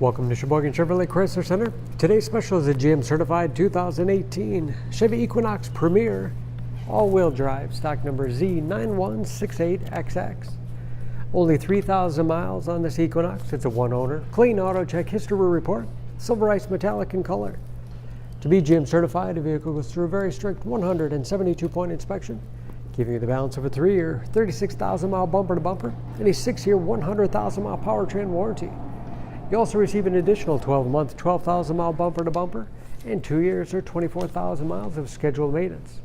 Welcome to Sheboygan Chevrolet Chrysler Center. Today's special is a GM certified 2018 Chevy Equinox Premier all-wheel drive, stock number Z9168XX. Only 3,000 miles on this Equinox. It's a one-owner, clean auto check history report, silver ice metallic in color. To be GM certified, the vehicle goes through a very strict 172-point inspection, giving you the balance of a 3-year, 36,000-mile bumper-to-bumper and a 6-year, 100,000-mile powertrain warranty. You also receive an additional 12-month, 12,000-mile bumper-to-bumper and 2 years or 24,000 miles of scheduled maintenance.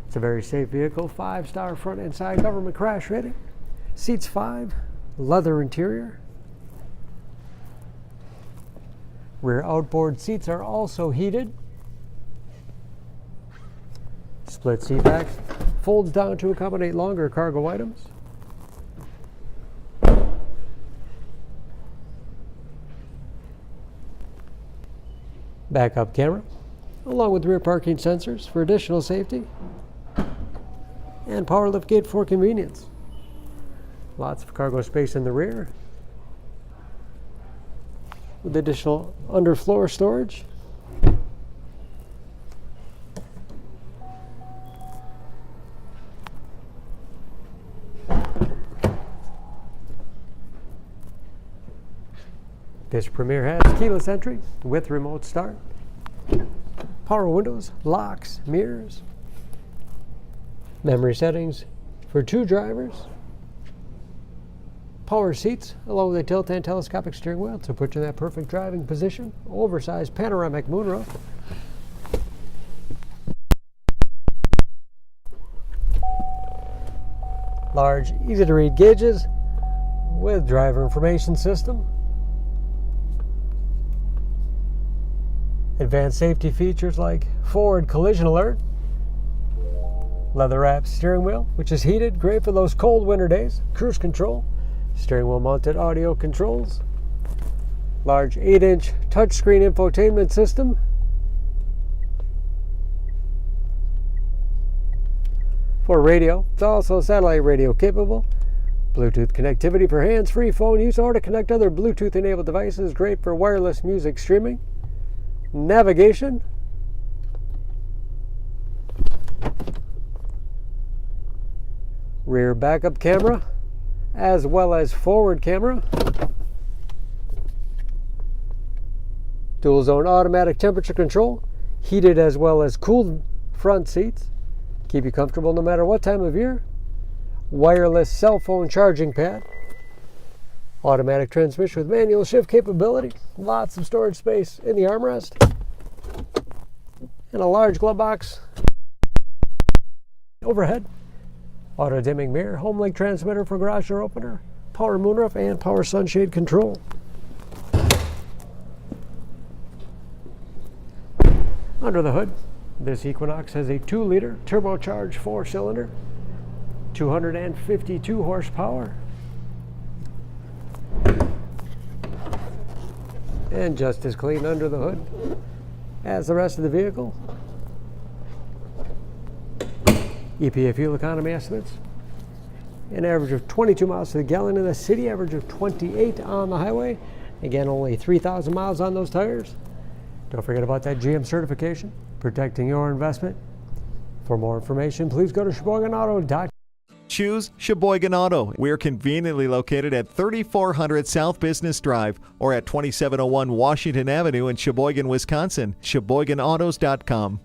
It's a very safe vehicle, 5-star front and side government crash rating. Seats 5, leather interior. Rear outboard seats are also heated. Split seat backs, folds down to accommodate longer cargo items. Backup camera, along with rear parking sensors for additional safety, and power lift gate for convenience. Lots of cargo space in the rear, with additional underfloor storage. This Premier has keyless entry with remote start, power windows, locks, mirrors, memory settings for 2 drivers, power seats along with a tilt and telescopic steering wheel to put you in that perfect driving position, oversized panoramic moonroof, large easy to read gauges with driver information system, advanced safety features like forward collision alert, leather wrapped steering wheel, which is heated, great for those cold winter days, cruise control, steering wheel mounted audio controls, large 8-inch touchscreen infotainment system, for radio. It's also satellite radio capable, Bluetooth connectivity for hands-free phone use or to connect other Bluetooth enabled devices, great for wireless music streaming. Navigation, rear backup camera, as well as forward camera, dual zone automatic temperature control, heated as well as cooled front seats, keep you comfortable no matter what time of year, wireless cell phone charging pad, automatic transmission with manual shift capability, lots of storage space in the armrest, and a large glove box overhead, auto dimming mirror, home link transmitter for garage door opener, power moonroof, and power sunshade control. Under the hood, this Equinox has a 2-liter turbocharged 4-cylinder, 252 horsepower, and just as clean under the hood as the rest of the vehicle. EPA fuel economy estimates: an average of 22 miles to the gallon in the city, average of 28 on the highway. Again, only 3,000 miles on those tires. Don't forget about that GM certification, protecting your investment. For more information, please go to SheboyganAuto.com. Choose Sheboygan Auto. We're conveniently located at 3400 South Business Drive or at 2701 Washington Avenue in Sheboygan, Wisconsin. SheboyganAutos.com.